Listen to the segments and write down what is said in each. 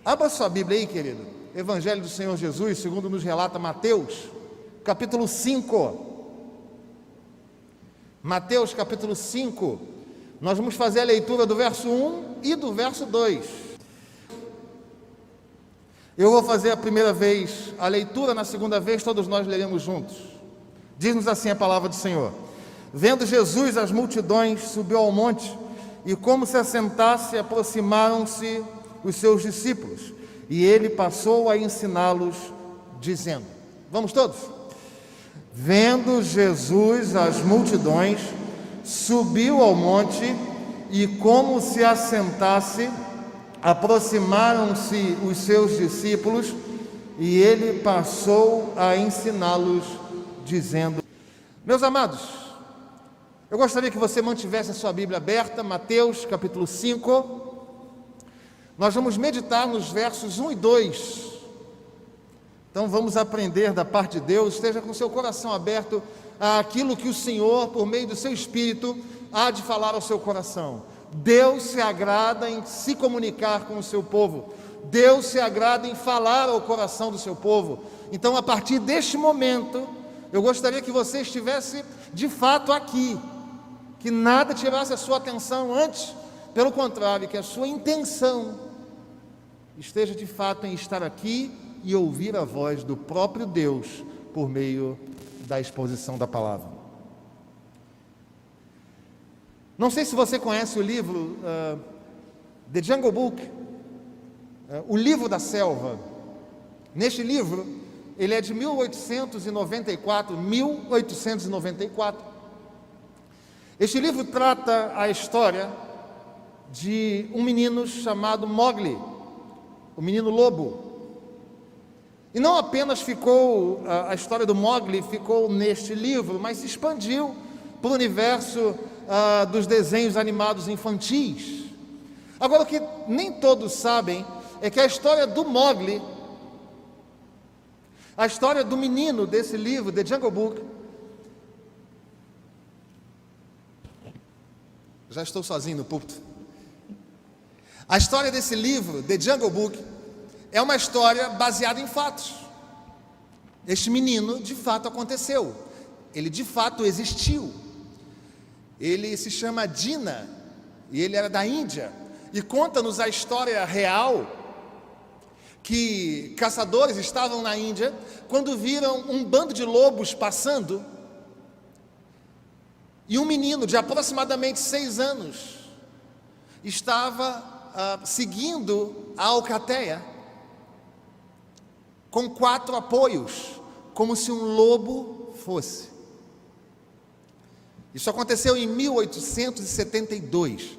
Abra sua Bíblia aí, querido. Evangelho do Senhor Jesus, segundo nos relata Mateus, capítulo 5. Mateus, capítulo 5. Nós vamos fazer a leitura do verso 1 e do verso 2. Eu vou fazer a primeira vez a leitura, na segunda vez todos nós leremos juntos. Diz-nos assim a palavra do Senhor: Vendo Jesus as multidões, subiu ao monte, e como se assentasse, aproximaram-se os seus discípulos, e ele passou a ensiná-los, dizendo: Vamos todos? Vendo Jesus as multidões, subiu ao monte, e como se assentasse, aproximaram-se os seus discípulos, e ele passou a ensiná-los, dizendo... Meus amados, eu gostaria que você mantivesse a sua Bíblia aberta, Mateus capítulo 5. Nós vamos meditar nos versos 1 e 2. Então vamos aprender da parte de Deus. Esteja com seu coração aberto àquilo que o Senhor, por meio do seu Espírito, há de falar ao seu coração. Deus se agrada em se comunicar com o seu povo. Deus se agrada em falar ao coração do seu povo. Então, a partir deste momento, eu gostaria que você estivesse de fato aqui, que nada tirasse a sua atenção antes, pelo contrário, que a sua intenção esteja de fato em estar aqui e ouvir a voz do próprio Deus por meio da exposição da palavra. Não sei se você conhece o livro The Jungle Book, o livro da selva. Neste livro, ele é de 1894. Este livro trata a história de um menino chamado Mowgli, o menino lobo. E não apenas ficou, a história do Mowgli ficou neste livro, mas se expandiu para o universo dos desenhos animados infantis. Agora, o que nem todos sabem é que a história do Mowgli, a história do menino desse livro, The Jungle Book... Já estou sozinho no púlpito. A história desse livro, The Jungle Book, é uma história baseada em fatos. Este menino, de fato, aconteceu. Ele, de fato, existiu. Ele se chama Jinnah, e ele era da Índia. E conta-nos a história real que caçadores estavam na Índia quando viram um bando de lobos passando, e um menino de aproximadamente 6 anos estava seguindo a alcateia com 4 apoios, como se um lobo fosse. Isso aconteceu em 1872.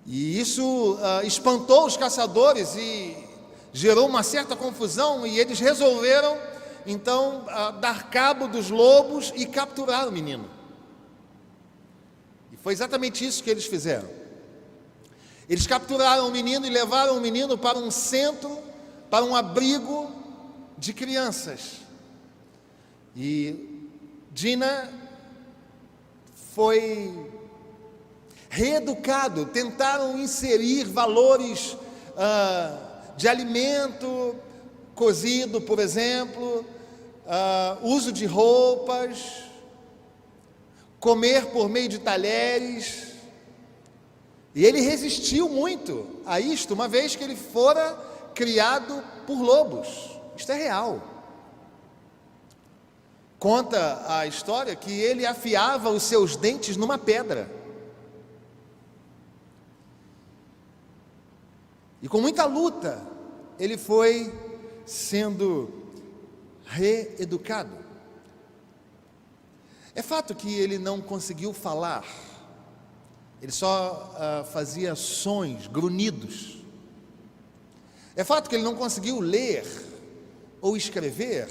E isso espantou os caçadores e gerou uma certa confusão, e eles resolveram, então, dar cabo dos lobos e capturar o menino. E foi exatamente isso que eles fizeram. Eles capturaram o menino e levaram o menino para um centro, para um abrigo de crianças. E Jinnah foi reeducado. Tentaram inserir valores de alimento cozido, por exemplo, uso de roupas, comer por meio de talheres. E ele resistiu muito a isto, uma vez que ele fora criado por lobos. Isto é real. Conta a história que ele afiava os seus dentes numa pedra. E com muita luta, ele foi sendo reeducado. É fato que ele não conseguiu falar. Ele só fazia sons, grunhidos. É fato que ele não conseguiu ler ou escrever.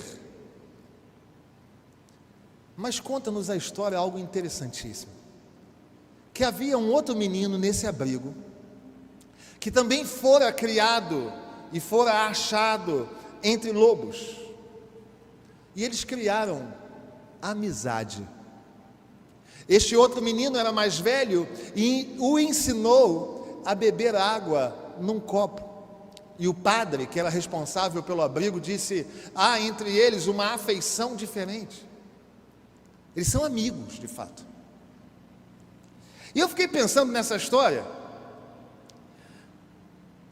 Mas conta-nos a história algo interessantíssimo. Que havia um outro menino nesse abrigo, que também fora criado e fora achado entre lobos. E eles criaram amizade. Este outro menino era mais velho e o ensinou a beber água num copo. E o padre, que era responsável pelo abrigo, disse: há entre eles uma afeição diferente. Eles são amigos, de fato. E eu fiquei pensando nessa história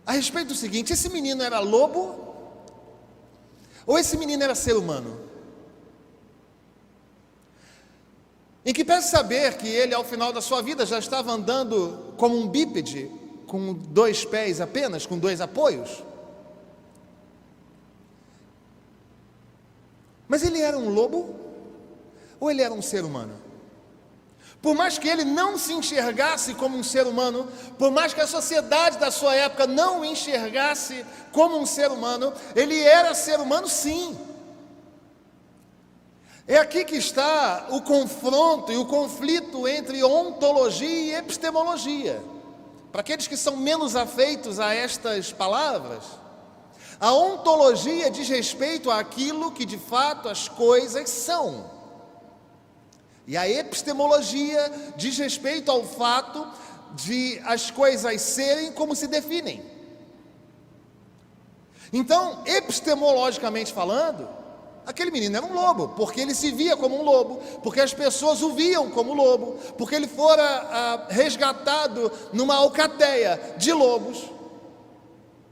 a respeito do seguinte: esse menino era lobo ou esse menino era ser humano? Em que pese saber que ele, ao final da sua vida, já estava andando como um bípede, com 2 pés apenas, com 2 apoios. Mas ele era um lobo ou ele era um ser humano? Por mais que ele não se enxergasse como um ser humano, por mais que a sociedade da sua época não o enxergasse como um ser humano, ele era ser humano, sim. É aqui que está o confronto e o conflito entre ontologia e epistemologia. Para aqueles que são menos afeitos a estas palavras, a ontologia diz respeito àquilo que de fato as coisas são. E a epistemologia diz respeito ao fato de as coisas serem como se definem. Então, epistemologicamente falando, aquele menino era um lobo, porque ele se via como um lobo, porque as pessoas o viam como lobo, porque ele fora resgatado numa alcateia de lobos.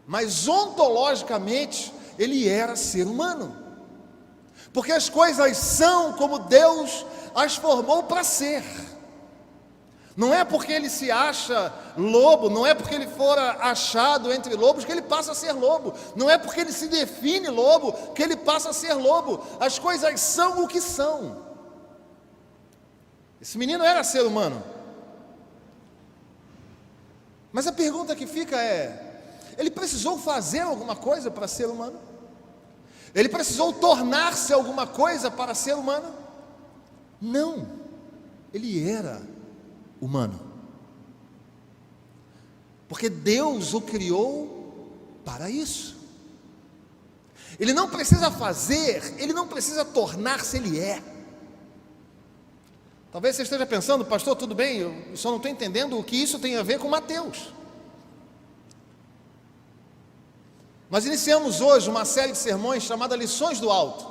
Mas ontologicamente ele era ser humano, porque as coisas são como Deus as formou para ser. Não é porque ele se acha lobo, não é porque ele fora achado entre lobos que ele passa a ser lobo, não é porque ele se define lobo que ele passa a ser lobo. As coisas são o que são. Esse menino era ser humano, mas a pergunta que fica é: ele precisou fazer alguma coisa para ser humano? Ele precisou tornar-se alguma coisa para ser humano? Não, ele era humano, porque Deus o criou para isso. Ele não precisa fazer, ele não precisa tornar-se, ele é. Talvez você esteja pensando: pastor, tudo bem, eu só não estou entendendo o que isso tem a ver com Mateus. Nós iniciamos hoje uma série de sermões chamada Lições do Alto.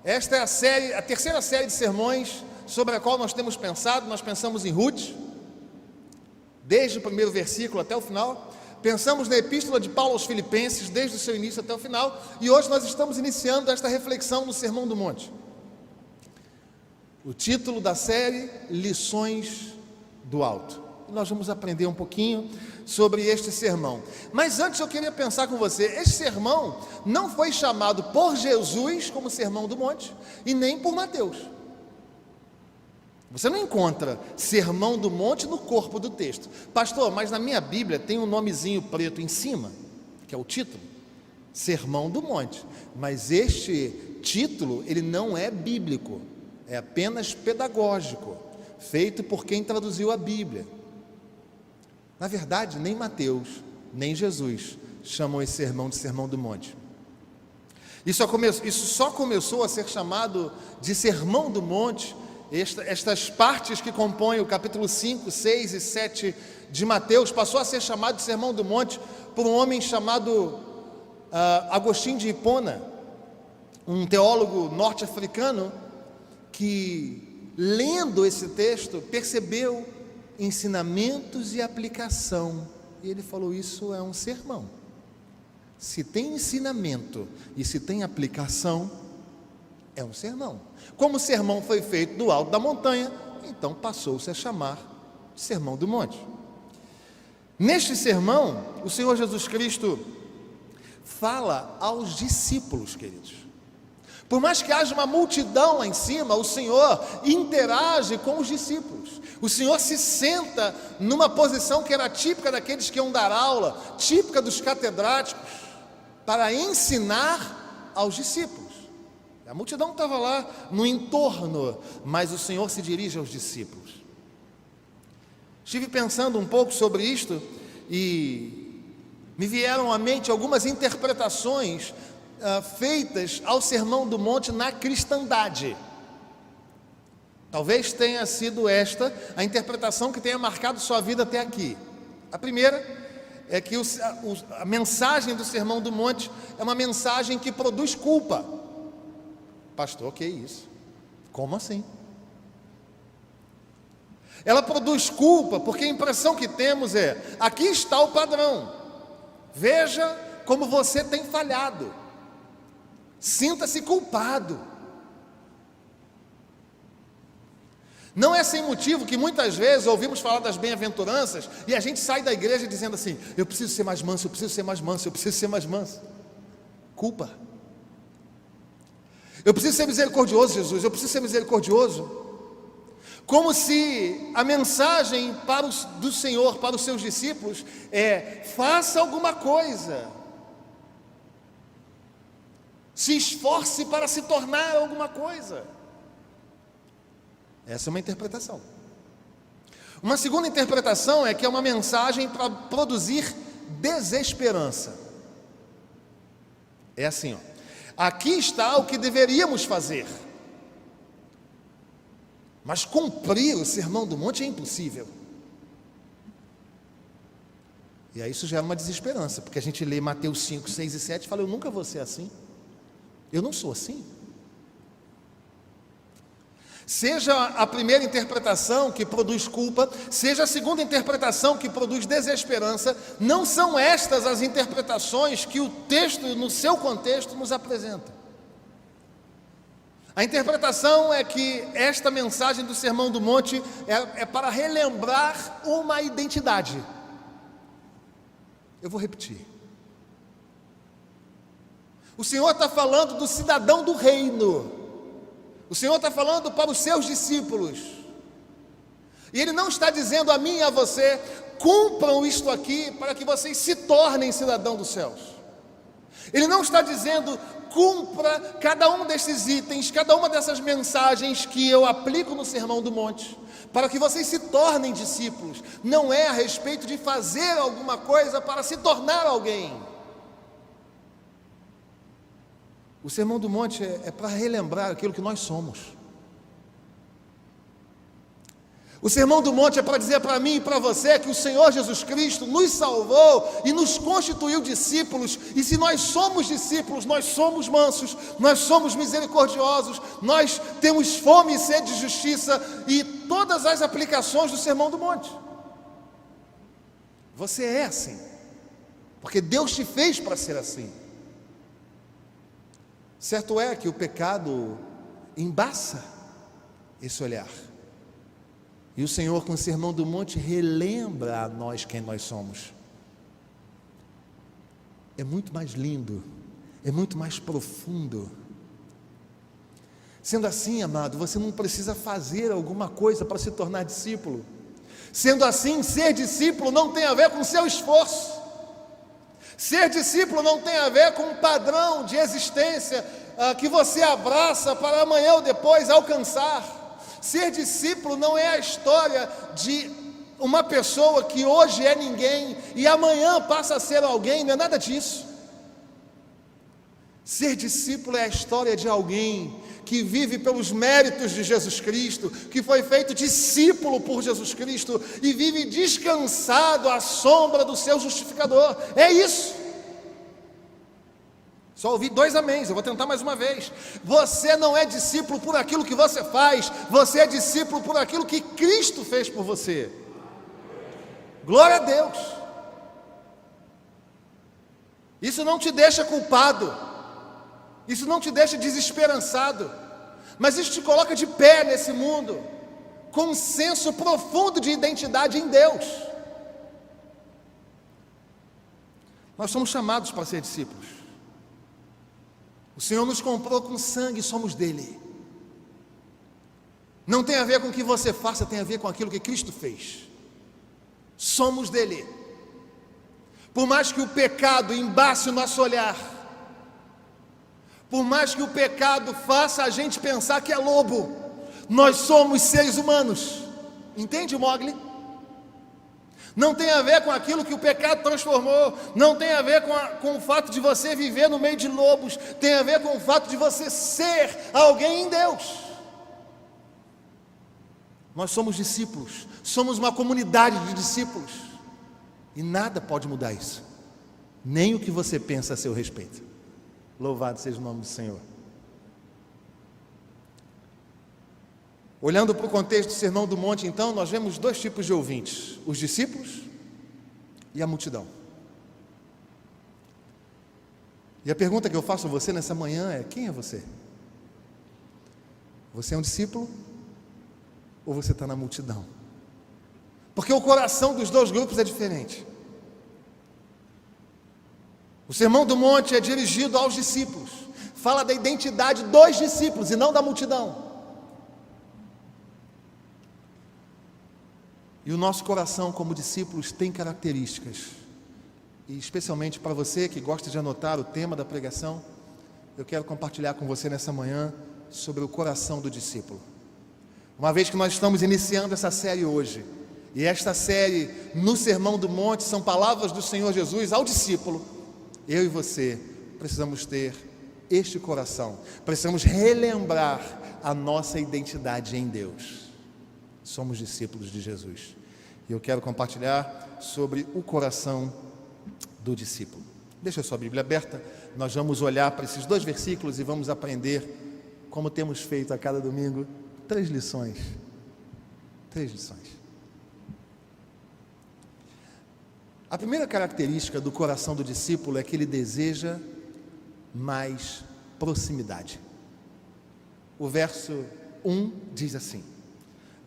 Esta é a terceira série de sermões sobre a qual nós temos pensado. Nós pensamos em Ruth, desde o primeiro versículo até o final. Pensamos na epístola de Paulo aos Filipenses, desde o seu início até o final. E hoje nós estamos iniciando esta reflexão no Sermão do Monte. O título da série: Lições do Alto. E nós vamos aprender um pouquinho sobre este sermão. Mas antes eu queria pensar com você: este sermão não foi chamado por Jesus como Sermão do Monte e nem por Mateus. Você não encontra Sermão do Monte no corpo do texto. Pastor, mas na minha Bíblia tem um nomezinho preto em cima, que é o título, Sermão do Monte. Mas este título, ele não é bíblico, é apenas pedagógico, feito por quem traduziu a Bíblia. Na verdade, nem Mateus, nem Jesus chamam esse sermão de Sermão do Monte. Isso só começou a ser chamado de Sermão do Monte, estas partes que compõem o capítulo 5, 6 e 7 de Mateus, passou a ser chamado de Sermão do Monte por um homem chamado Agostinho de Hipona, um teólogo norte-africano que, lendo esse texto, percebeu ensinamentos e aplicação, e ele falou: isso é um sermão. Se tem ensinamento e se tem aplicação, é um sermão. Como o sermão foi feito do alto da montanha, então passou-se a chamar de Sermão do Monte. Neste sermão, o Senhor Jesus Cristo fala aos discípulos, queridos. Por mais que haja uma multidão lá em cima, o Senhor interage com os discípulos. O Senhor se senta numa posição que era típica daqueles que iam dar aula, típica dos catedráticos, para ensinar aos discípulos. A multidão estava lá no entorno, mas o Senhor se dirige aos discípulos. Estive pensando um pouco sobre isto e me vieram à mente algumas interpretações feitas ao Sermão do Monte na cristandade. Talvez tenha sido esta a interpretação que tenha marcado sua vida até aqui. A primeira é que a mensagem do Sermão do Monte é uma mensagem que produz culpa. Pastor, que isso? Como assim? Ela produz culpa porque a impressão que temos é: aqui está o padrão, veja como você tem falhado, sinta-se culpado. Não é sem motivo que muitas vezes ouvimos falar das bem-aventuranças e a gente sai da igreja dizendo assim: eu preciso ser mais manso, eu preciso ser mais manso, eu preciso ser mais manso. Culpa. Eu preciso ser misericordioso, Jesus, eu preciso ser misericordioso. Como se a mensagem do Senhor para os seus discípulos é: faça alguma coisa, se esforce para se tornar alguma coisa. Essa é uma interpretação. Uma segunda interpretação é que é uma mensagem para produzir desesperança. É assim, ó: aqui está o que deveríamos fazer, mas cumprir o Sermão do Monte é impossível. E aí isso gera uma desesperança, porque a gente lê Mateus 5, 6 e 7 e fala: eu nunca vou ser assim, eu não sou assim. Seja a primeira interpretação que produz culpa, seja a segunda interpretação que produz desesperança, não são estas as interpretações que o texto, no seu contexto, nos apresenta. A interpretação é que esta mensagem do Sermão do Monte é para relembrar uma identidade. Eu vou repetir. O Senhor está falando do cidadão do reino. O Senhor está falando para os seus discípulos, e Ele não está dizendo a mim e a você: cumpram isto aqui para que vocês se tornem cidadão dos céus. Ele não está dizendo: cumpra cada um desses itens, cada uma dessas mensagens que eu aplico no Sermão do Monte, para que vocês se tornem discípulos. Não é a respeito de fazer alguma coisa para se tornar alguém. O Sermão do Monte é para relembrar aquilo que nós somos. O Sermão do Monte é para dizer para mim e para você que o Senhor Jesus Cristo nos salvou e nos constituiu discípulos, e se nós somos discípulos, nós somos mansos, nós somos misericordiosos, nós temos fome e sede de justiça, e todas as aplicações do Sermão do Monte. Você é assim, porque Deus te fez para ser assim. Certo é que o pecado embaça esse olhar, e o Senhor, com o Sermão do Monte, relembra a nós quem nós somos. É muito mais lindo, é muito mais profundo. Sendo assim, amado, você não precisa fazer alguma coisa para se tornar discípulo. Sendo assim, ser discípulo não tem a ver com seu esforço. Ser discípulo não tem a ver com um padrão de existência que você abraça para amanhã ou depois alcançar. Ser discípulo não é a história de uma pessoa que hoje é ninguém e amanhã passa a ser alguém, não é nada disso. Ser discípulo é a história de alguém que vive pelos méritos de Jesus Cristo, que foi feito discípulo por Jesus Cristo e vive descansado à sombra do seu justificador. É isso. Só ouvi 2 améns, eu vou tentar mais uma vez. Você não é discípulo por aquilo que você faz, você é discípulo por aquilo que Cristo fez por você. Glória a Deus. Isso não te deixa culpado, isso não te deixa desesperançado, mas isso te coloca de pé nesse mundo, com um senso profundo de identidade em Deus. Nós somos chamados para ser discípulos. O Senhor nos comprou com sangue, somos dele. Não tem a ver com o que você faça, tem a ver com aquilo que Cristo fez. Somos dele. Por mais que o pecado embace o nosso olhar, por mais que o pecado faça a gente pensar que é lobo, nós somos seres humanos. Entende, Mogli? Não tem a ver com aquilo que o pecado transformou, não tem a ver com o fato de você viver no meio de lobos, tem a ver com o fato de você ser alguém em Deus. Nós somos discípulos, somos uma comunidade de discípulos. E nada pode mudar isso, nem o que você pensa a seu respeito. Louvado seja o nome do Senhor. Olhando para o contexto do Sermão do Monte, então, nós vemos dois tipos de ouvintes: os discípulos e a multidão. E a pergunta que eu faço a você nessa manhã é: quem é você? Você é um discípulo ou você está na multidão? Porque o coração dos dois grupos é diferente. O Sermão do Monte é dirigido aos discípulos, fala da identidade dos discípulos e não da multidão. E o nosso coração como discípulos tem características, e especialmente para você que gosta de anotar o tema da pregação, eu quero compartilhar com você nessa manhã sobre o coração do discípulo. Uma vez que nós estamos iniciando essa série hoje, e esta série no Sermão do Monte são palavras do Senhor Jesus ao discípulo, eu e você precisamos ter este coração, precisamos relembrar a nossa identidade em Deus. Somos discípulos de Jesus. E eu quero compartilhar sobre o coração do discípulo. Deixa a sua Bíblia aberta, nós vamos olhar para esses dois versículos e vamos aprender, como temos feito a cada domingo, três lições. A primeira característica do coração do discípulo é que ele deseja mais proximidade. O verso 1 diz assim: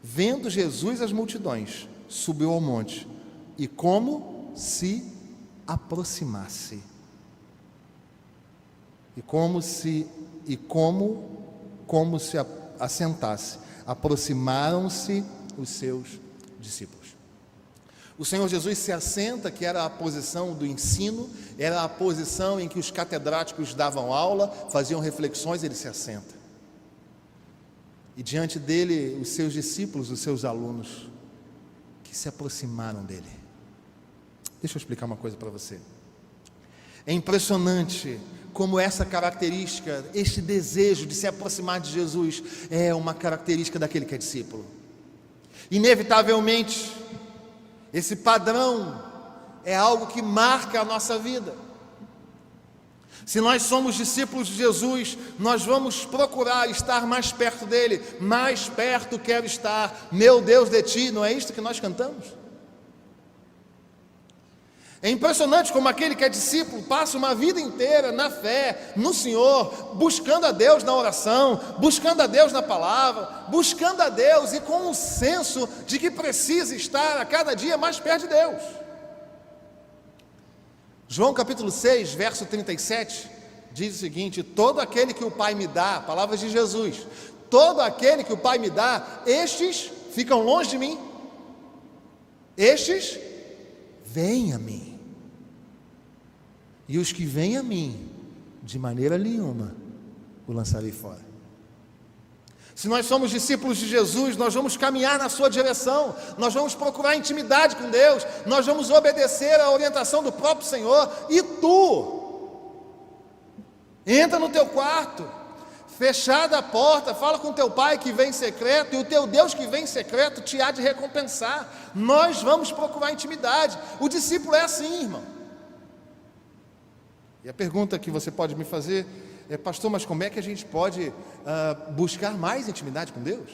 vendo Jesus as multidões, subiu ao monte, e como se aproximasse. Como se assentasse. Aproximaram-se os seus discípulos. O Senhor Jesus se assenta, que era a posição do ensino, era a posição em que os catedráticos davam aula, faziam reflexões, ele se assenta. E diante dele, os seus discípulos, os seus alunos, que se aproximaram dele. Deixa eu explicar uma coisa para você. É impressionante como essa característica, este desejo de se aproximar de Jesus, é uma característica daquele que é discípulo. Inevitavelmente, esse padrão é algo que marca a nossa vida. Se nós somos discípulos de Jesus, nós vamos procurar estar mais perto dele. Mais perto quero estar, meu Deus, de ti. Não é isto que nós cantamos? É impressionante como aquele que é discípulo passa uma vida inteira na fé, no Senhor, buscando a Deus na oração, buscando a Deus na palavra, buscando a Deus e com um senso de que precisa estar a cada dia mais perto de Deus. João capítulo 6, verso 37, diz o seguinte: todo aquele que o Pai me dá, palavras de Jesus, todo aquele que o Pai me dá, estes ficam longe de mim, estes vêm a mim, e os que vêm a mim, de maneira nenhuma o lançarei fora. Se nós somos discípulos de Jesus, nós vamos caminhar na sua direção, nós vamos procurar intimidade com Deus, nós vamos obedecer à orientação do próprio Senhor. E tu, entra no teu quarto, fechada a porta, fala com teu pai que vem em secreto, e o teu Deus que vem em secreto te há de recompensar. Nós vamos procurar intimidade. O discípulo é assim, irmão. E a pergunta que você pode me fazer é: pastor, mas como é que a gente pode buscar mais intimidade com Deus?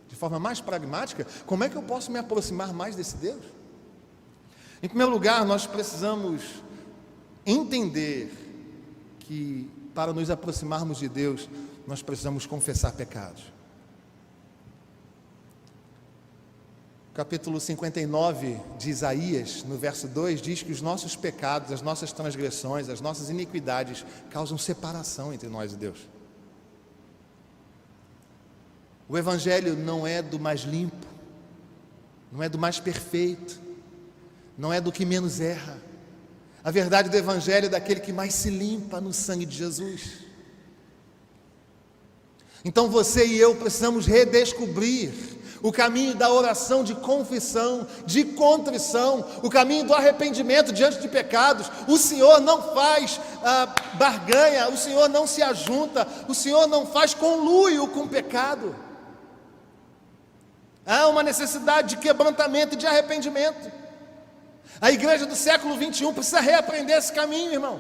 De forma mais pragmática, como é que eu posso me aproximar mais desse Deus? Em primeiro lugar, nós precisamos entender que para nos aproximarmos de Deus, nós precisamos confessar pecados. Capítulo 59 de Isaías, no verso 2, diz que os nossos pecados, as nossas transgressões, as nossas iniquidades causam separação entre nós e Deus. O Evangelho não é do mais limpo, não é do mais perfeito, não é do que menos erra. A verdade do Evangelho é daquele que mais se limpa no sangue de Jesus. Então você e eu precisamos redescobrir o caminho da oração de confissão, de contrição, o caminho do arrependimento diante de pecados. O Senhor não faz barganha, o Senhor não se ajunta, o Senhor não faz conluio com o pecado. Há uma necessidade de quebrantamento e de arrependimento. A igreja do século 21 precisa reaprender esse caminho, irmão.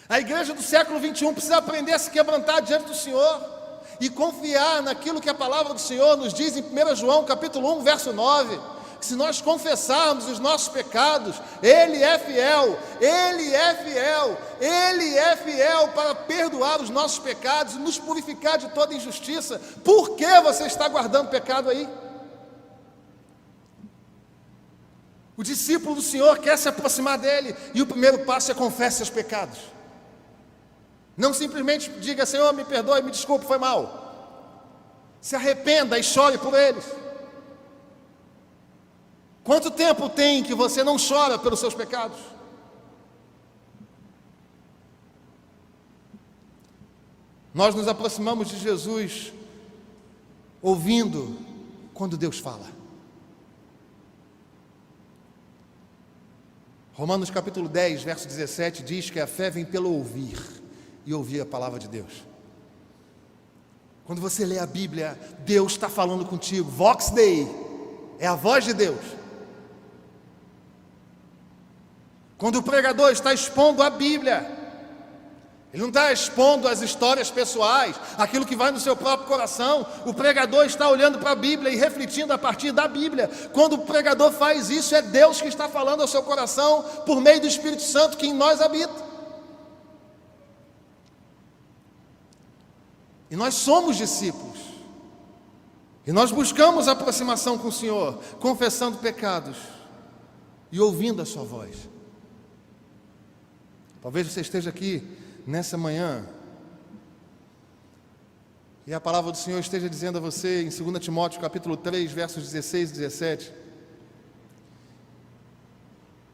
A igreja do século 21 precisa aprender a se quebrantar diante do Senhor e confiar naquilo que a palavra do Senhor nos diz em 1 João capítulo 1, verso 9, que se nós confessarmos os nossos pecados, Ele é fiel, Ele é fiel, Ele é fiel para perdoar os nossos pecados e nos purificar de toda injustiça. Por que você está guardando pecado aí? O discípulo do Senhor quer se aproximar dele, e o primeiro passo é confessar seus pecados. Não simplesmente diga: Senhor, me perdoe, me desculpe, foi mal. Se arrependa e chore por eles. Quanto tempo tem que você não chora pelos seus pecados? Nós nos aproximamos de Jesus ouvindo quando Deus fala. Romanos capítulo 10, verso 17 diz que a fé vem pelo ouvir, e ouvir a palavra de Deus. Quando você lê a Bíblia, Deus está falando contigo. Vox Dei, é a voz de Deus. Quando o pregador está expondo a Bíblia, ele não está expondo as histórias pessoais, aquilo que vai no seu próprio coração. O pregador está olhando para a Bíblia e refletindo a partir da Bíblia. Quando o pregador faz isso, é Deus que está falando ao seu coração por meio do Espírito Santo que em nós habita. E nós somos discípulos. E nós buscamos a aproximação com o Senhor, confessando pecados e ouvindo a sua voz. Talvez você esteja aqui nessa manhã e a palavra do Senhor esteja dizendo a você em 2 Timóteo capítulo 3, versos 16 e 17,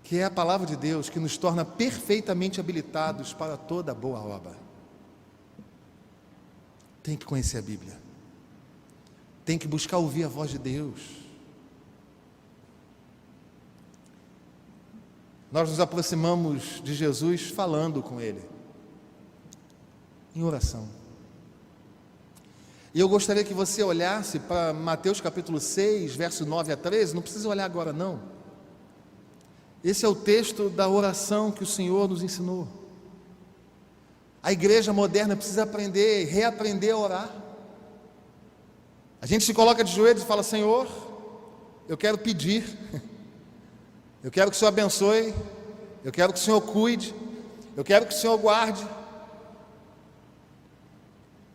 que é a palavra de Deus que nos torna perfeitamente habilitados para toda boa obra. Tem que conhecer a Bíblia, tem que buscar ouvir a voz de Deus. Nós nos aproximamos de Jesus falando com Ele, em oração. E eu gostaria que você olhasse para Mateus capítulo 6, verso 9 a 13, não precisa olhar agora não. Esse é o texto da oração que o Senhor nos ensinou. A igreja moderna precisa aprender, reaprender a orar. A gente se coloca de joelhos e fala: Senhor, eu quero pedir, eu quero que o Senhor abençoe, eu quero que o Senhor cuide, eu quero que o Senhor guarde.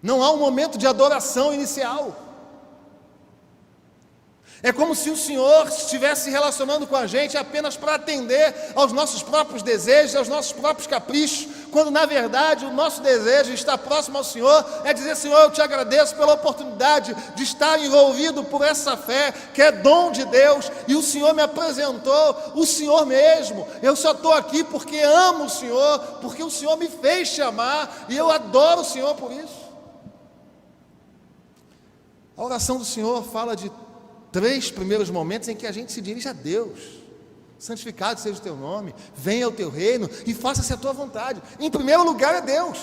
Não há um momento de adoração inicial. É como se o Senhor estivesse se relacionando com a gente apenas para atender aos nossos próprios desejos, aos nossos próprios caprichos, quando na verdade o nosso desejo está próximo ao Senhor, é dizer: Senhor, eu te agradeço pela oportunidade de estar envolvido por essa fé, que é dom de Deus, e o Senhor me apresentou o Senhor mesmo. Eu só estou aqui porque amo o Senhor, porque o Senhor me fez te amar, e eu adoro o Senhor por isso. A oração do Senhor fala de 3 primeiros momentos em que a gente se dirige a Deus: santificado seja o teu nome, venha o teu reino e faça-se a tua vontade. Em primeiro lugar é Deus.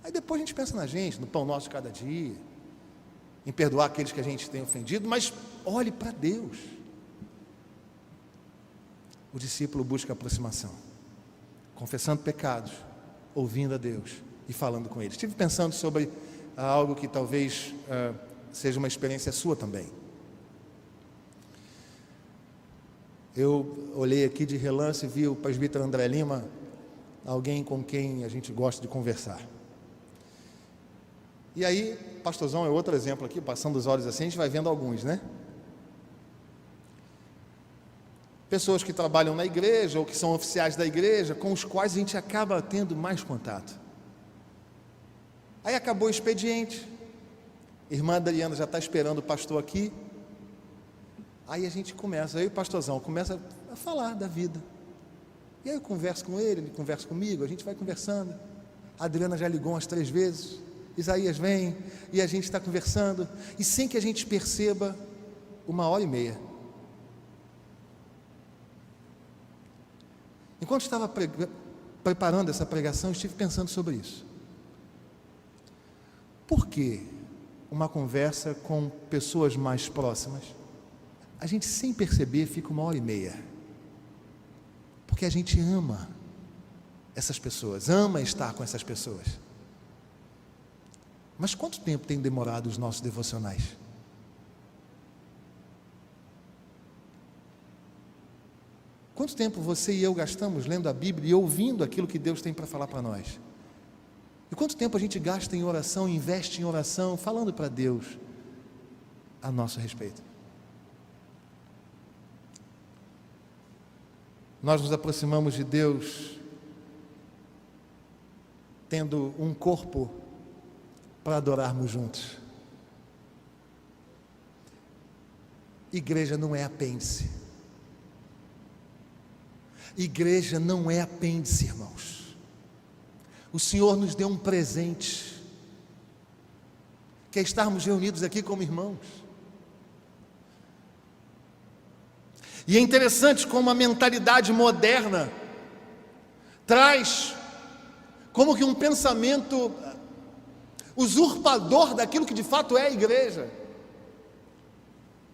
Aí depois a gente pensa na gente, no pão nosso de cada dia, em perdoar aqueles que a gente tem ofendido, mas olhe para Deus. O discípulo busca aproximação, confessando pecados, ouvindo a Deus e falando com Ele. Estive pensando sobre algo que talvez seja uma experiência sua também. Eu olhei aqui de relance e vi o presbítero André Lima, alguém com quem a gente gosta de conversar. E aí, pastorzão é outro exemplo aqui, passando os olhos assim, a gente vai vendo alguns, né? Pessoas que trabalham na igreja ou que são oficiais da igreja, com os quais a gente acaba tendo mais contato. Aí acabou o expediente, irmã Adriana já está esperando o pastor aqui. Aí a gente começa, aí o pastorzão começa a falar da vida. E aí eu converso com ele conversa comigo, a gente vai conversando. A Adriana já ligou umas 3 vezes, Isaías vem, e a gente está conversando, e sem que a gente perceba, 1h30. Enquanto estava preparando essa pregação, eu estive pensando sobre isso. Por que uma conversa com pessoas mais próximas a gente sem perceber fica 1h30, porque a gente ama essas pessoas, ama estar com essas pessoas. Mas quanto tempo tem demorado os nossos devocionais? Quanto tempo você e eu gastamos lendo a Bíblia e ouvindo aquilo que Deus tem para falar para nós? E quanto tempo a gente gasta em oração, investe em oração, falando para Deus a nosso respeito? Nós nos aproximamos de Deus tendo um corpo para adorarmos juntos. Igreja não é apêndice. Igreja não é apêndice, irmãos. O Senhor nos deu um presente, que é estarmos reunidos aqui como irmãos. E é interessante como a mentalidade moderna traz como que um pensamento usurpador daquilo que de fato é a igreja.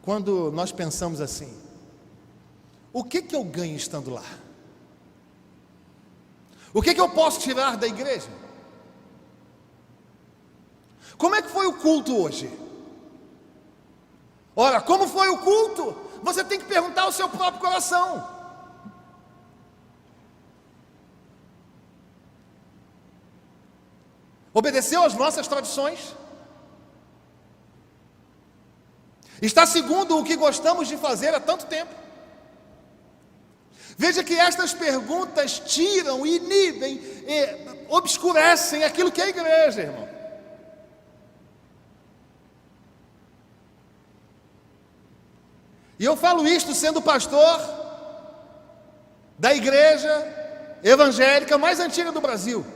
Quando nós pensamos assim: o que eu ganho estando lá? O que eu posso tirar da igreja? Como é que foi o culto hoje? Ora, como foi o culto? Você tem que perguntar ao seu próprio coração. Obedeceu às nossas tradições? Está segundo o que gostamos de fazer há tanto tempo? Veja que estas perguntas tiram, inibem, obscurecem aquilo que é a igreja, irmão. E eu falo isto sendo pastor da igreja evangélica mais antiga do Brasil.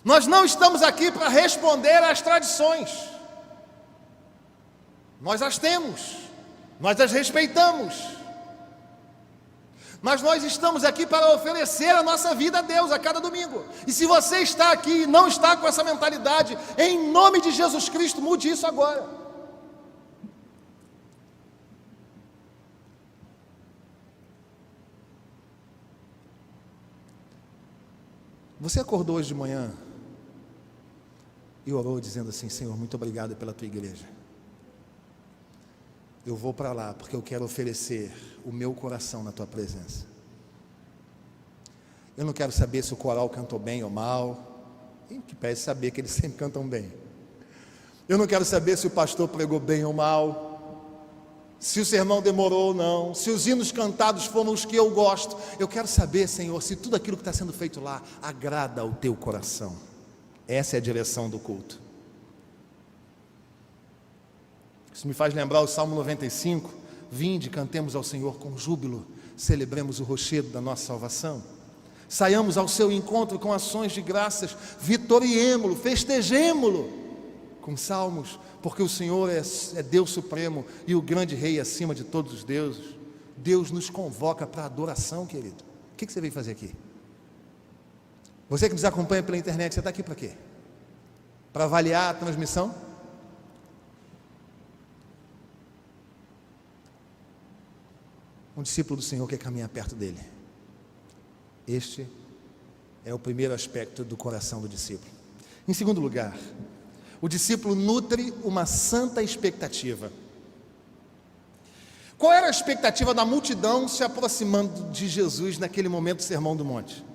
Nós não estamos aqui para responder às tradições. Nós as temos, nós as respeitamos. Mas nós estamos aqui para oferecer a nossa vida a Deus a cada domingo. E se você está aqui e não está com essa mentalidade, em nome de Jesus Cristo, mude isso agora. Você acordou hoje de manhã e orou dizendo assim: Senhor, muito obrigado pela tua igreja. Eu vou para lá porque eu quero oferecer o meu coração na tua presença. Eu não quero saber se o coral cantou bem ou mal, em que pese saber que eles sempre cantam bem. Eu não quero saber se o pastor pregou bem ou mal, se o sermão demorou ou não, se os hinos cantados foram os que eu gosto. Eu quero saber, Senhor, se tudo aquilo que está sendo feito lá agrada ao teu coração. Essa é a direção do culto. Isso me faz lembrar o Salmo 95: vinde, cantemos ao Senhor com júbilo, celebremos o rochedo da nossa salvação, saiamos ao seu encontro com ações de graças, vitoriemo-lo, festejemo-lo com salmos, porque o Senhor é Deus supremo e o grande rei acima de todos os deuses. Deus nos convoca para adoração, querido. O que você veio fazer aqui? Você que nos acompanha pela internet, você está aqui para quê? Para avaliar a transmissão? Um discípulo do Senhor quer caminhar perto dele. Este é o primeiro aspecto do coração do discípulo. Em segundo lugar, o discípulo nutre uma santa expectativa. Qual era a expectativa da multidão se aproximando de Jesus naquele momento do Sermão do Monte?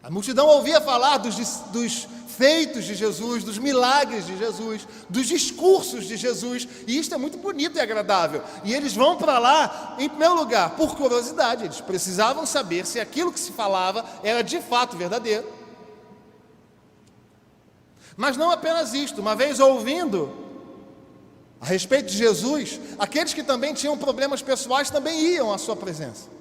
A multidão ouvia falar dos feitos de Jesus, dos milagres de Jesus, dos discursos de Jesus, e isto é muito bonito e agradável. E eles vão para lá, em primeiro lugar, por curiosidade. Eles precisavam saber se aquilo que se falava era de fato verdadeiro. Mas não apenas isto. Uma vez ouvindo a respeito de Jesus, aqueles que também tinham problemas pessoais também iam à sua presença,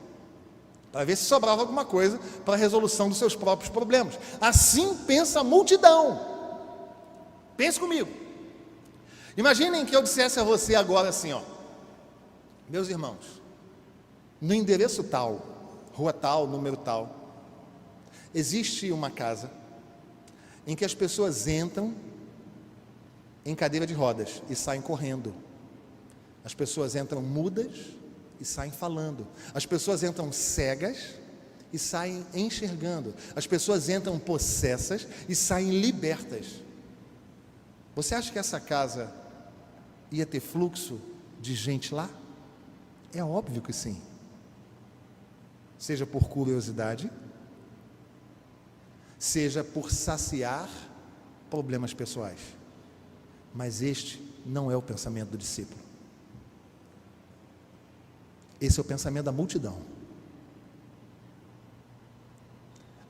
para ver se sobrava alguma coisa para a resolução dos seus próprios problemas. Assim pensa a multidão. Pense comigo. Imaginem que eu dissesse a você agora assim, ó: meus irmãos, no endereço tal, rua tal, número tal, existe uma casa em que as pessoas entram em cadeira de rodas e saem correndo. As pessoas entram mudas e saem falando. As pessoas entram cegas e saem enxergando. As pessoas entram possessas e saem libertas. Você acha que essa casa ia ter fluxo de gente lá? É óbvio que sim. Seja por curiosidade, seja por saciar problemas pessoais. Mas este não é o pensamento do discípulo. Esse é o pensamento da multidão.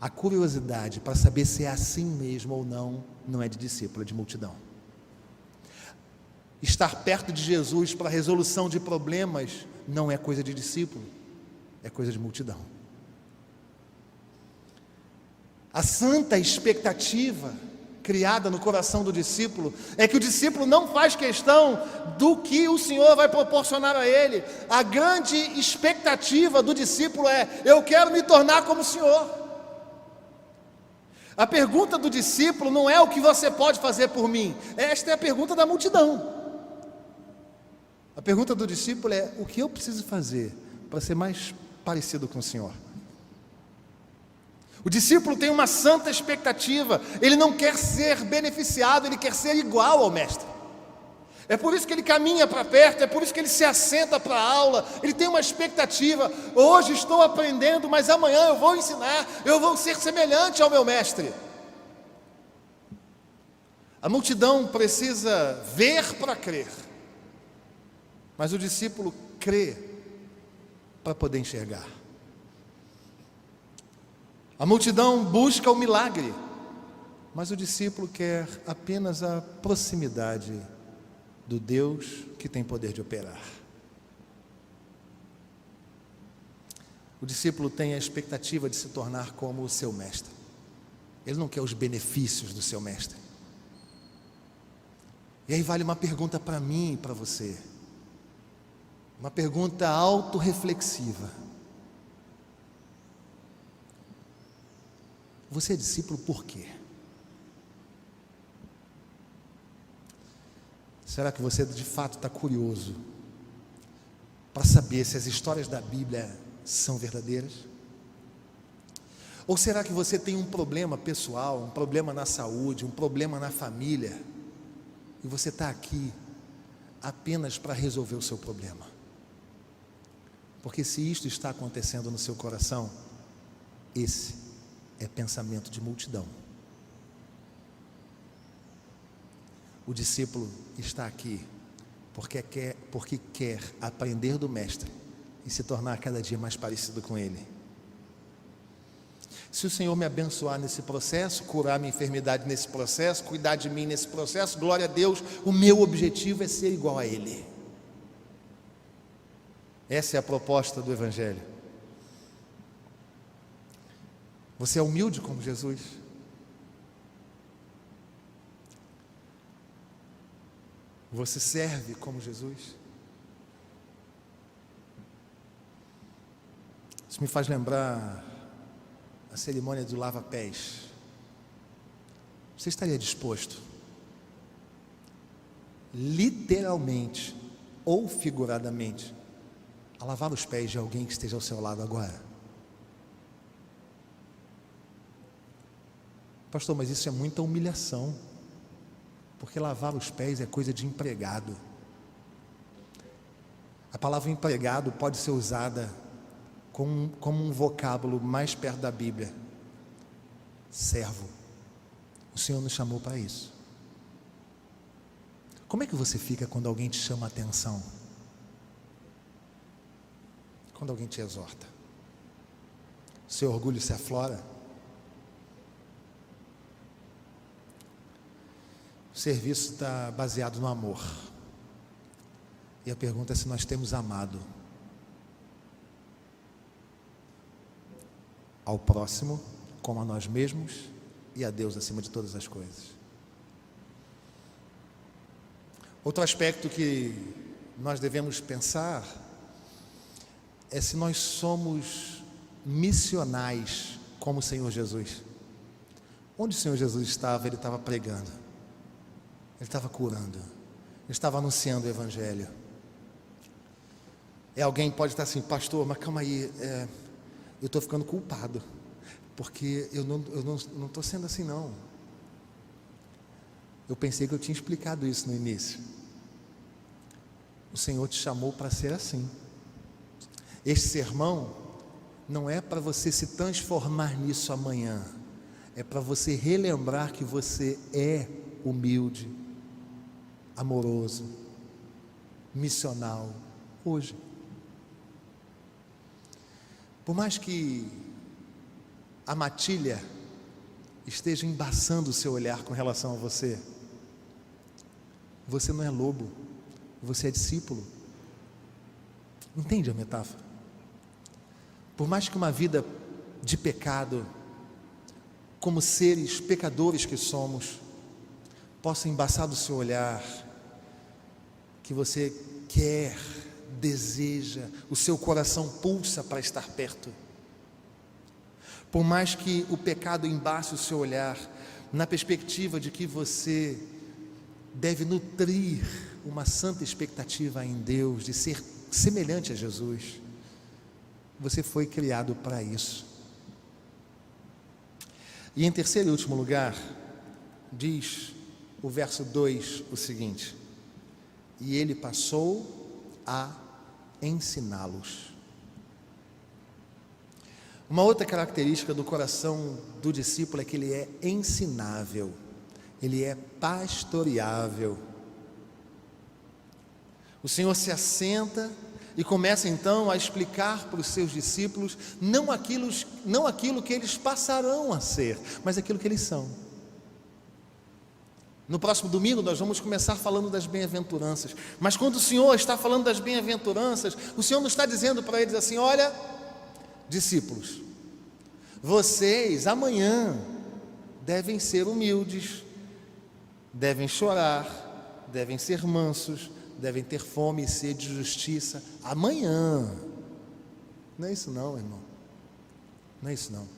A curiosidade para saber se é assim mesmo ou não, não é de discípulo, é de multidão. Estar perto de Jesus para a resolução de problemas não é coisa de discípulo, é coisa de multidão. A santa expectativa criada no coração do discípulo é que o discípulo não faz questão do que o Senhor vai proporcionar a ele. A grande expectativa do discípulo é: eu quero me tornar como o Senhor. A pergunta do discípulo não é o que você pode fazer por mim. Esta é a pergunta da multidão. A pergunta do discípulo é: o que eu preciso fazer para ser mais parecido com o Senhor? O discípulo tem uma santa expectativa. Ele não quer ser beneficiado, ele quer ser igual ao mestre. É por isso que ele caminha para perto, é por isso que ele se assenta para a aula. Ele tem uma expectativa: hoje estou aprendendo, mas amanhã eu vou ensinar, eu vou ser semelhante ao meu mestre. A multidão precisa ver para crer, mas o discípulo crê para poder enxergar. A multidão busca o milagre, mas o discípulo quer apenas a proximidade do Deus que tem poder de operar. O discípulo tem a expectativa de se tornar como o seu mestre. Ele não quer os benefícios do seu mestre. E aí vale uma pergunta para mim e para você. Uma pergunta autorreflexiva. Você é discípulo por quê? Será que você de fato está curioso para saber se as histórias da Bíblia são verdadeiras? Ou será que você tem um problema pessoal, um problema na saúde, um problema na família, e você está aqui apenas para resolver o seu problema? Porque se isto está acontecendo no seu coração, esse é pensamento de multidão. O discípulo está aqui porque quer aprender do mestre e se tornar cada dia mais parecido com ele. Se o Senhor me abençoar nesse processo, curar minha enfermidade nesse processo, cuidar de mim nesse processo, glória a Deus, o meu objetivo é ser igual a Ele. Essa é a proposta do Evangelho. Você é humilde como Jesus? Você serve como Jesus? Isso me faz lembrar a cerimônia do lava-pés. Você estaria disposto, literalmente ou figuradamente, a lavar os pés de alguém que esteja ao seu lado agora? Pastor, mas isso é muita humilhação, porque lavar os pés é coisa de empregado. A palavra empregado pode ser usada como um vocábulo mais perto da Bíblia: servo. O Senhor nos chamou para isso. Como é que você fica quando alguém te chama a atenção? Quando alguém te exorta? Seu orgulho se aflora? O serviço está baseado no amor. E a pergunta é se nós temos amado ao próximo como a nós mesmos e a Deus acima de todas as coisas. Outro aspecto que nós devemos pensar é se nós somos missionais como o Senhor Jesus. Onde o Senhor Jesus estava, Ele estava pregando. Ele estava curando, ele estava anunciando o Evangelho. Alguém pode estar assim: pastor, mas calma aí, eu estou ficando culpado, porque eu não estou sendo assim não. Eu pensei que eu tinha explicado isso no início. O Senhor te chamou para ser assim. Este sermão não é para você se transformar nisso amanhã, é para você relembrar que você é humilde, amoroso, missional, hoje. Por mais que a matilha esteja embaçando o seu olhar com relação a você, você não é lobo, você é discípulo. Entende a metáfora? Por mais que uma vida de pecado, como seres pecadores que somos, possa embaçar do seu olhar, que você quer, deseja, o seu coração pulsa para estar perto. Por mais que o pecado embace o seu olhar, na perspectiva de que você deve nutrir uma santa expectativa em Deus, de ser semelhante a Jesus, você foi criado para isso. E em terceiro e último lugar, diz o verso 2 o seguinte: e ele passou a ensiná-los. Uma outra característica do coração do discípulo é que ele é ensinável, ele é pastoreável. O Senhor se assenta e começa então a explicar para os seus discípulos não aquilo que eles passarão a ser, mas aquilo que eles são. No próximo domingo nós vamos começar falando das bem-aventuranças, mas quando o Senhor está falando das bem-aventuranças, o Senhor não está dizendo para eles assim: olha, discípulos, vocês amanhã devem ser humildes, devem chorar, devem ser mansos, devem ter fome e sede de justiça amanhã. Não é isso não, irmão, não é isso não.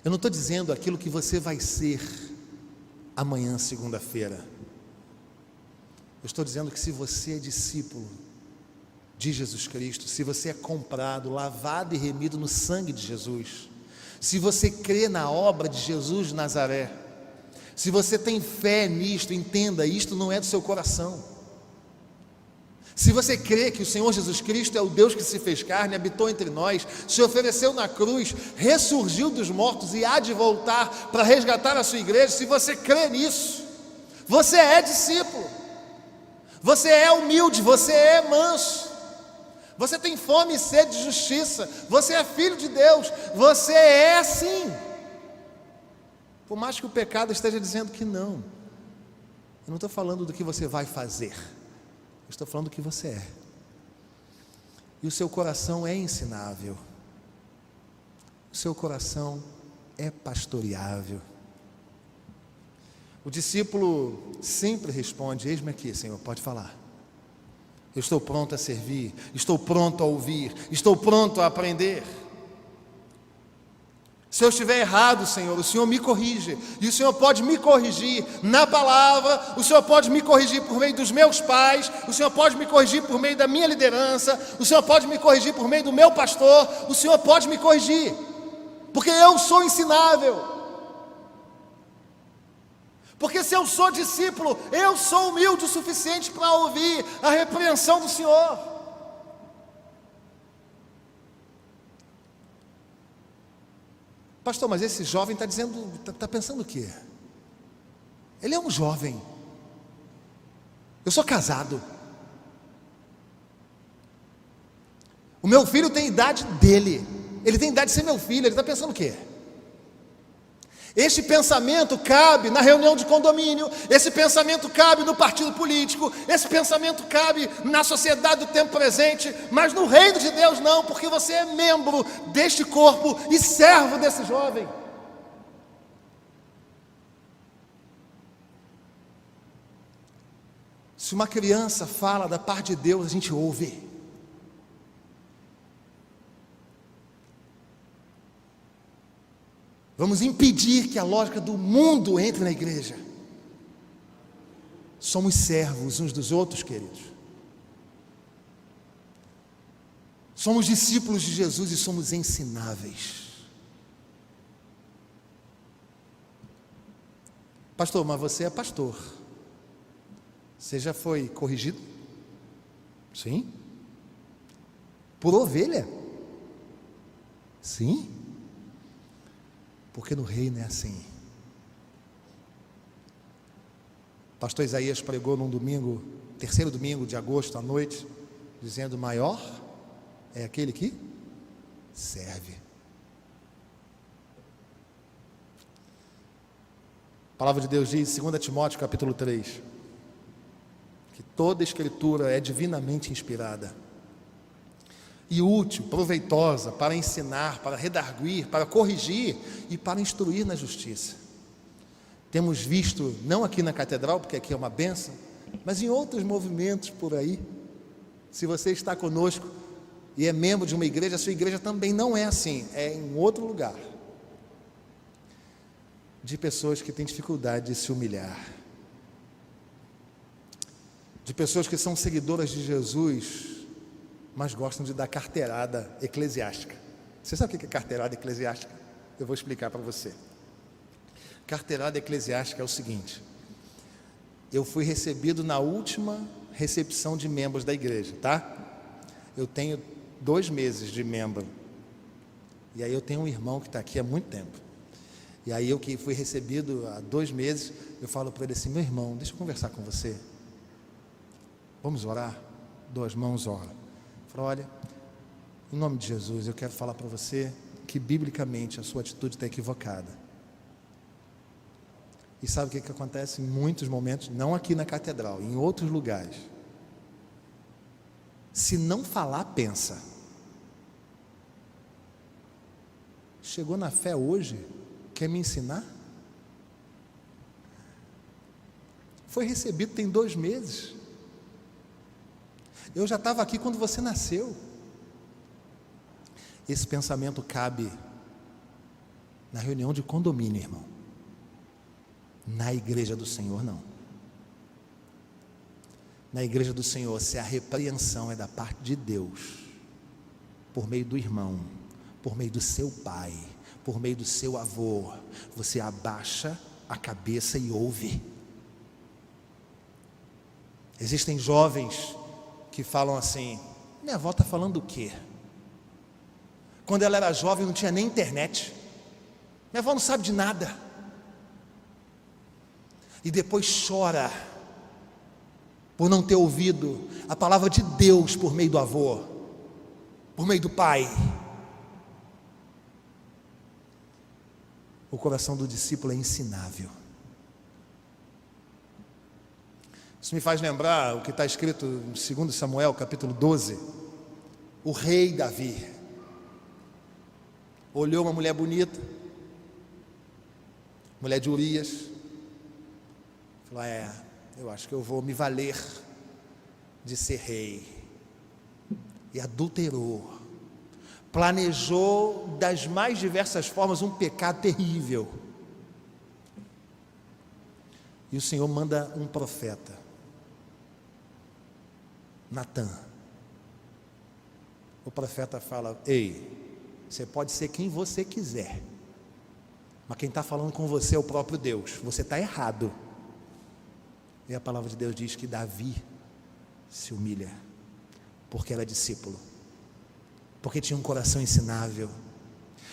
Eu não estou dizendo aquilo que você vai ser amanhã, segunda-feira. Eu estou dizendo que se você é discípulo de Jesus Cristo, se você é comprado, lavado e remido no sangue de Jesus, se você crê na obra de Jesus de Nazaré, se você tem fé nisto, entenda, isto não é do seu coração. Se você crê que o Senhor Jesus Cristo é o Deus que se fez carne, habitou entre nós, se ofereceu na cruz, ressurgiu dos mortos e há de voltar para resgatar a sua igreja, se você crê nisso, você é discípulo, você é humilde, você é manso, você tem fome e sede de justiça, você é filho de Deus, você é assim. Por mais que o pecado esteja dizendo que não, eu não estou falando do que você vai fazer, eu estou falando do que você é. E o seu coração é ensinável, o seu coração é pastoreável. O discípulo sempre responde: eis-me aqui, Senhor, pode falar. Eu estou pronto a servir, estou pronto a ouvir, estou pronto a aprender. Se eu estiver errado, Senhor, o Senhor me corrige, e o Senhor pode me corrigir na palavra, o Senhor pode me corrigir por meio dos meus pais, o Senhor pode me corrigir por meio da minha liderança, o Senhor pode me corrigir por meio do meu pastor, o Senhor pode me corrigir, porque eu sou ensinável, porque se eu sou discípulo, eu sou humilde o suficiente para ouvir a repreensão do Senhor. Pastor, mas esse jovem está dizendo, está pensando o quê? Ele é um jovem. Eu sou casado. O meu filho tem idade dele. Ele tem idade de ser meu filho. Ele está pensando o quê? Este pensamento cabe na reunião de condomínio, esse pensamento cabe no partido político, esse pensamento cabe na sociedade do tempo presente, mas no reino de Deus não, porque você é membro deste corpo e servo desse jovem. Se uma criança fala da parte de Deus, a gente ouve. Vamos impedir que a lógica do mundo entre na igreja. Somos servos uns dos outros, queridos. Somos discípulos de Jesus e somos ensináveis. Pastor, mas você é pastor. Você já foi corrigido? Sim. Por ovelha? Sim. Porque no reino é assim. Pastor Isaías pregou num domingo, terceiro domingo de agosto à noite, dizendo: maior é aquele que serve. A palavra de Deus diz, 2 Timóteo capítulo 3, que toda escritura é divinamente inspirada e útil, proveitosa para ensinar, para redarguir, para corrigir e para instruir na justiça. Temos visto, não aqui na catedral, porque aqui é uma bênção, mas em outros movimentos por aí. Se você está conosco e é membro de uma igreja, a sua igreja também não é assim, é em outro lugar, de pessoas que têm dificuldade de se humilhar, de pessoas que são seguidoras de Jesus, mas gostam de dar carteirada eclesiástica. Você sabe o que é carteirada eclesiástica? Eu vou explicar para você. Carteirada eclesiástica é o seguinte: eu fui recebido na última recepção de membros da igreja, tá? Eu tenho 2 meses de membro, e aí eu tenho um irmão que está aqui há muito tempo, e aí eu que fui recebido há 2 meses, eu falo para ele assim: meu irmão, deixa eu conversar com você, vamos orar? 2 mãos, ora. Eu falo: olha, em nome de Jesus, eu quero falar para você que biblicamente a sua atitude está equivocada. E sabe o que acontece em muitos momentos, não aqui na catedral, em outros lugares? Se não falar, pensa. Chegou na fé hoje, quer me ensinar? Foi recebido tem 2 meses. Eu já estava aqui quando você nasceu. Esse pensamento cabe na reunião de condomínio, irmão. Na igreja do Senhor, não. Na igreja do Senhor, se a repreensão é da parte de Deus, por meio do irmão, por meio do seu pai, por meio do seu avô, você abaixa a cabeça e ouve. Existem jovens que falam assim: minha avó está falando o quê? Quando ela era jovem não tinha nem internet, minha avó não sabe de nada. E depois chora por não ter ouvido a palavra de Deus por meio do avô, por meio do pai. O coração do discípulo é ensinável. Isso me faz lembrar o que está escrito em 2 Samuel capítulo 12. O rei Davi olhou uma mulher bonita, mulher de Urias, falou: eu acho que eu vou me valer de ser rei. E adulterou, planejou das mais diversas formas um pecado terrível. E o Senhor manda um profeta, Natã. O profeta fala: ei, você pode ser quem você quiser, mas quem está falando com você é o próprio Deus, você está errado. E a palavra de Deus diz que Davi se humilha, porque era discípulo, porque tinha um coração ensinável.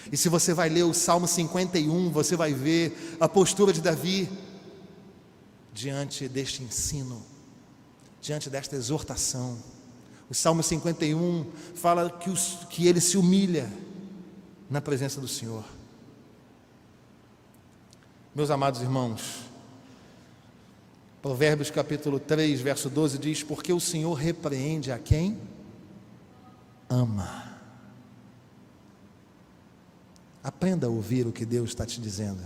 E se você vai ler o Salmo 51, você vai ver a postura de Davi diante deste ensino, diante desta exortação. O Salmo 51 fala que ele se humilha na presença do Senhor. Meus amados irmãos, Provérbios capítulo 3, verso 12 diz: porque o Senhor repreende a quem ama. Aprenda a ouvir o que Deus está te dizendo.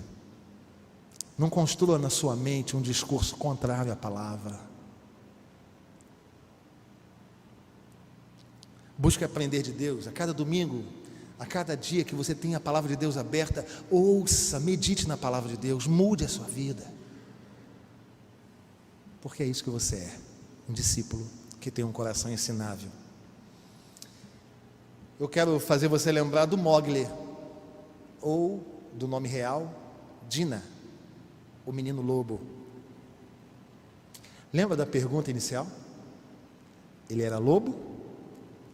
Não construa na sua mente um discurso contrário à palavra. Busque aprender de Deus. A cada domingo, a cada dia que você tem a palavra de Deus aberta, ouça, medite na palavra de Deus, mude a sua vida. porque é isso que você é, um discípulo que tem um coração ensinável. Eu quero fazer você lembrar do Mowgli, ou do nome real, Dina, o menino lobo. Lembra da pergunta inicial? Ele era lobo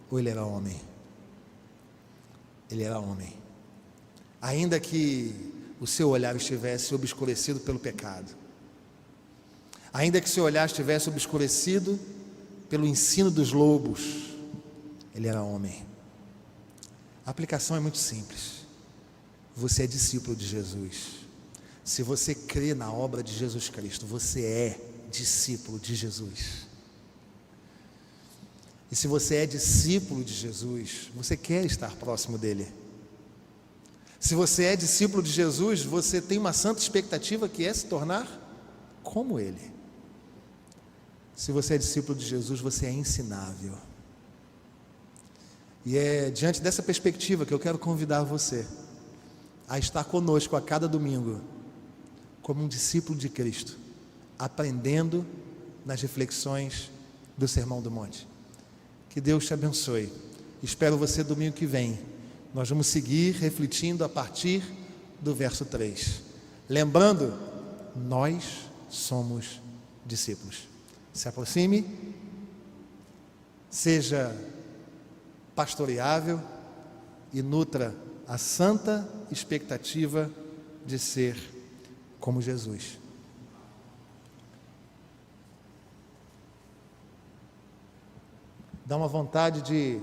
ou ele era homem? Ele era homem. Ainda que o seu olhar estivesse obscurecido pelo pecado, ainda que seu olhar estivesse obscurecido pelo ensino dos lobos, ele era homem. A aplicação é muito simples. Você é discípulo de Jesus. Se você crê na obra de Jesus Cristo, você é discípulo de Jesus. E se você é discípulo de Jesus, você quer estar próximo dele. Se você é discípulo de Jesus, você tem uma santa expectativa que é se tornar como ele. Se você é discípulo de Jesus, você é ensinável. E é diante dessa perspectiva que eu quero convidar você a estar conosco a cada domingo, como um discípulo de Cristo, aprendendo nas reflexões do Sermão do Monte. Que Deus te abençoe. Espero você domingo que vem. Nós vamos seguir refletindo a partir do verso 3. Lembrando, nós somos discípulos. Se aproxime, seja pastoreável e nutra a santa expectativa de ser como Jesus. Dá uma vontade de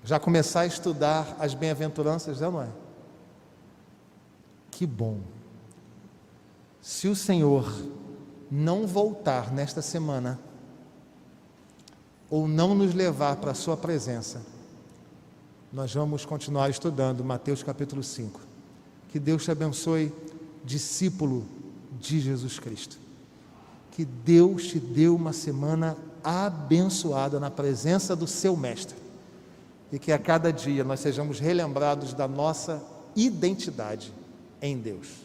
já começar a estudar as bem-aventuranças, não é? Que bom! Se o Senhor não voltar nesta semana, ou não nos levar para a sua presença, nós vamos continuar estudando Mateus capítulo 5. Que Deus te abençoe, discípulo de Jesus Cristo. Que Deus te dê uma semana abençoada na presença do seu Mestre. E que a cada dia nós sejamos relembrados da nossa identidade em Deus.